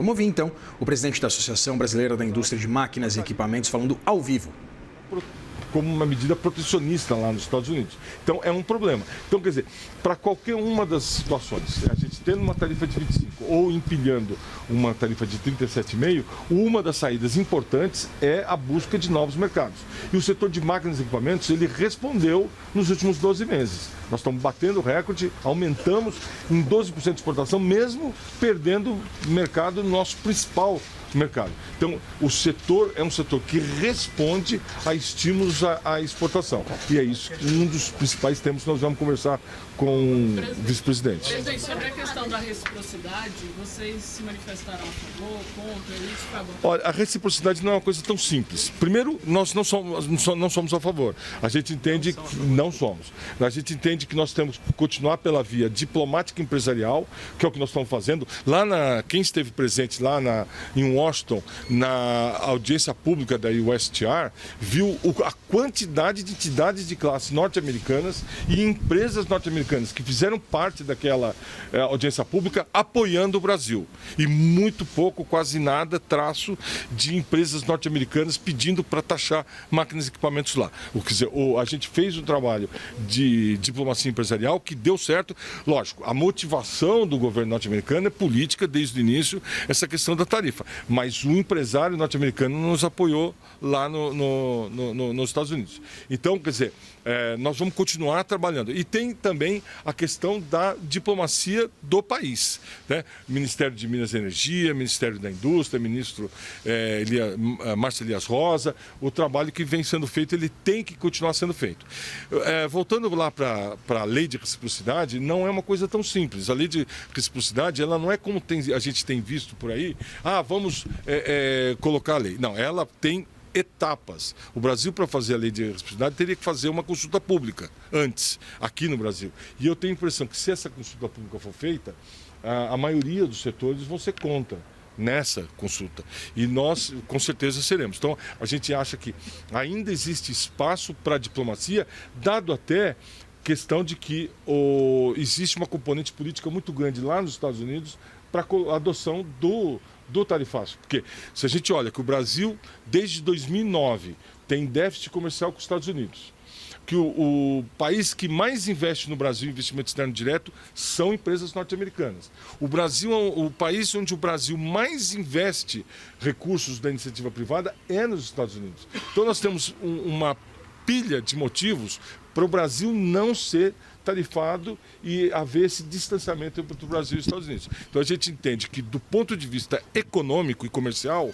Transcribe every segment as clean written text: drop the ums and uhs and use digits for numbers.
Vamos ouvir então o presidente da Associação Brasileira da Indústria de Máquinas e Equipamentos falando ao vivo. Como uma medida protecionista lá nos Estados Unidos. Então, é um problema. Então, quer dizer, para qualquer uma das situações, a gente tendo uma tarifa de 25 ou empilhando uma tarifa de 37,5, uma das saídas importantes é a busca de novos mercados. E o setor de máquinas e equipamentos, ele respondeu nos últimos 12 meses. Nós estamos batendo recorde, aumentamos em 12% de exportação, mesmo perdendo mercado no nosso principal mercado. Então, o setor é um setor que responde a estímulos à exportação. E é isso que um dos principais temas que nós vamos conversar com o vice-presidente. Presidente, sobre a questão da reciprocidade, vocês se manifestaram a favor, contra isso? Olha, a reciprocidade não é uma coisa tão simples. Primeiro, nós não somos a favor. A gente entende que não somos. A gente entende que nós temos que continuar pela via diplomática e empresarial, que é o que nós estamos fazendo. Quem esteve presente lá em Washington, na audiência pública da USTR, viu a quantidade de entidades de classe norte-americanas e empresas norte-americanas que fizeram parte daquela audiência pública apoiando o Brasil. E muito pouco, quase nada, traço de empresas norte-americanas pedindo para taxar máquinas e equipamentos lá. Quer dizer, a gente fez um trabalho de diplomacia empresarial que deu certo. Lógico, a motivação do governo norte-americano é política desde o início, essa questão da tarifa. Mas o empresário norte-americano nos apoiou lá nos Estados Unidos. Então, quer dizer, nós vamos continuar trabalhando. E tem também a questão da diplomacia do país, né? Ministério de Minas e Energia, Ministério da Indústria, ministro Márcio Elias Rosa, o trabalho que vem sendo feito, ele tem que continuar sendo feito. Voltando lá para a lei de reciprocidade, não é uma coisa tão simples. A lei de reciprocidade, ela não é como a gente tem visto por aí, vamos colocar a lei. Não, ela tem etapas. O Brasil, para fazer a lei de reciprocidade, teria que fazer uma consulta pública antes, aqui no Brasil. E eu tenho a impressão que, se essa consulta pública for feita, a maioria dos setores vão ser contra nessa consulta. E nós, com certeza, seremos. Então, a gente acha que ainda existe espaço para a diplomacia, dado até questão de que existe uma componente política muito grande lá nos Estados Unidos para a adoção do tarifaço. Porque se a gente olha que o Brasil, desde 2009, tem déficit comercial com os Estados Unidos, que o país que mais investe no Brasil em investimento externo direto são empresas norte-americanas. O Brasil, o país onde o Brasil mais investe recursos da iniciativa privada é nos Estados Unidos. Então nós temos uma pilha de motivos para o Brasil não ser tarifado e haver esse distanciamento entre o Brasil e os Estados Unidos. Então a gente entende que, do ponto de vista econômico e comercial,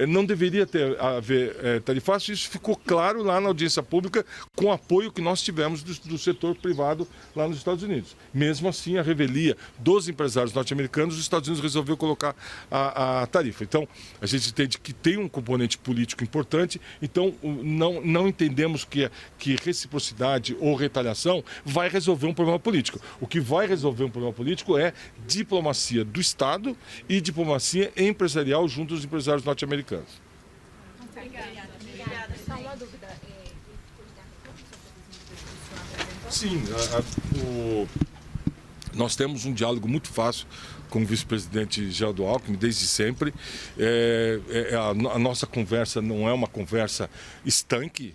não deveria haver tarifaço. Isso ficou claro lá na audiência pública, com o apoio que nós tivemos do setor privado lá nos Estados Unidos. Mesmo assim, a revelia dos empresários norte-americanos, os Estados Unidos resolveu colocar a tarifa. Então, a gente entende que tem um componente político importante, então não entendemos que reciprocidade ou retaliação vai resolver um problema político. O que vai resolver um problema político é diplomacia do Estado e diplomacia empresarial junto aos empresários norte-americanos. Obrigada. Só uma dúvida. Sim, nós temos um diálogo muito fácil com o vice-presidente Geraldo Alckmin, desde sempre. A nossa conversa não é uma conversa estanque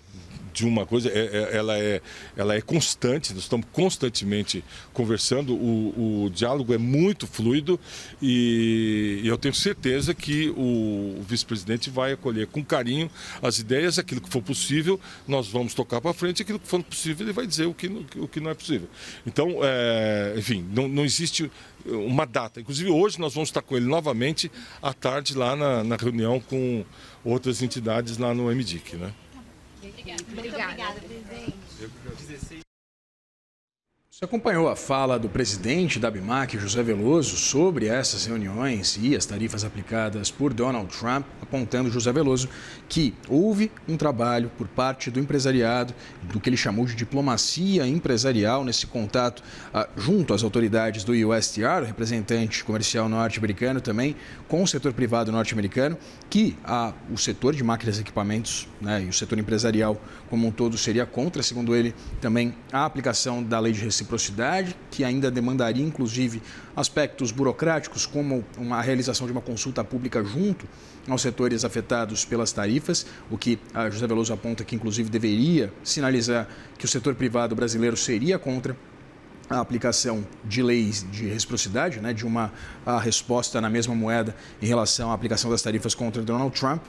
de uma coisa, ela é constante, nós estamos constantemente conversando, o diálogo é muito fluido e eu tenho certeza que o vice-presidente vai acolher com carinho as ideias, aquilo que for possível, nós vamos tocar para frente, aquilo que for possível ele vai dizer o que não é possível. Então, enfim, não existe uma data. Inclusive, hoje nós vamos estar com ele novamente à tarde lá na reunião com outras entidades lá no MDIC, né? Obrigada, presidente. Você acompanhou a fala do presidente da ABIMAQ, José Veloso, sobre essas reuniões e as tarifas aplicadas por Donald Trump, apontando, José Veloso, que houve um trabalho por parte do empresariado, do que ele chamou de diplomacia empresarial, nesse contato junto às autoridades do USTR, o representante comercial norte-americano também, com o setor privado norte-americano, que o setor de máquinas e equipamentos, né, e o setor empresarial como um todo seria contra, segundo ele, também a aplicação da lei de reciprocidade reciprocidade, que ainda demandaria, inclusive, aspectos burocráticos, como a realização de uma consulta pública junto aos setores afetados pelas tarifas, o que a José Veloso aponta que, inclusive, deveria sinalizar que o setor privado brasileiro seria contra a aplicação de leis de reciprocidade, né, de uma resposta na mesma moeda em relação à aplicação das tarifas contra Donald Trump,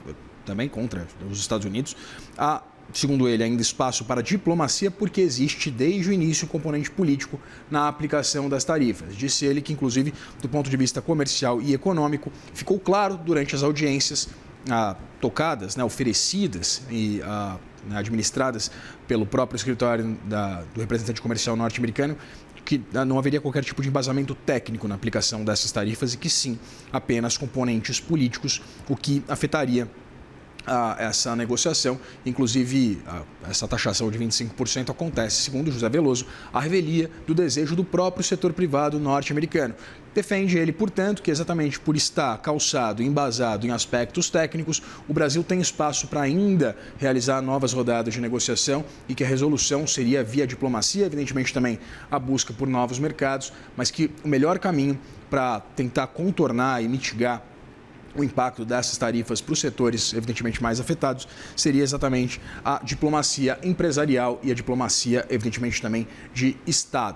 também contra os Estados Unidos. Há, segundo ele, ainda espaço para diplomacia porque existe desde o início um componente político na aplicação das tarifas. Disse ele que, inclusive, do ponto de vista comercial e econômico, ficou claro durante as audiências tocadas, né, oferecidas e administradas pelo próprio escritório do representante comercial norte-americano, que não haveria qualquer tipo de embasamento técnico na aplicação dessas tarifas e que sim, apenas componentes políticos, o que afetaria essa negociação. Inclusive, essa taxação de 25% acontece, segundo José Veloso, à revelia do desejo do próprio setor privado norte-americano. Defende ele, portanto, que exatamente por estar calçado e embasado em aspectos técnicos, o Brasil tem espaço para ainda realizar novas rodadas de negociação e que a resolução seria via diplomacia, evidentemente também a busca por novos mercados, mas que o melhor caminho para tentar contornar e mitigar o impacto dessas tarifas para os setores, evidentemente, mais afetados, seria exatamente a diplomacia empresarial e a diplomacia, evidentemente, também de Estado.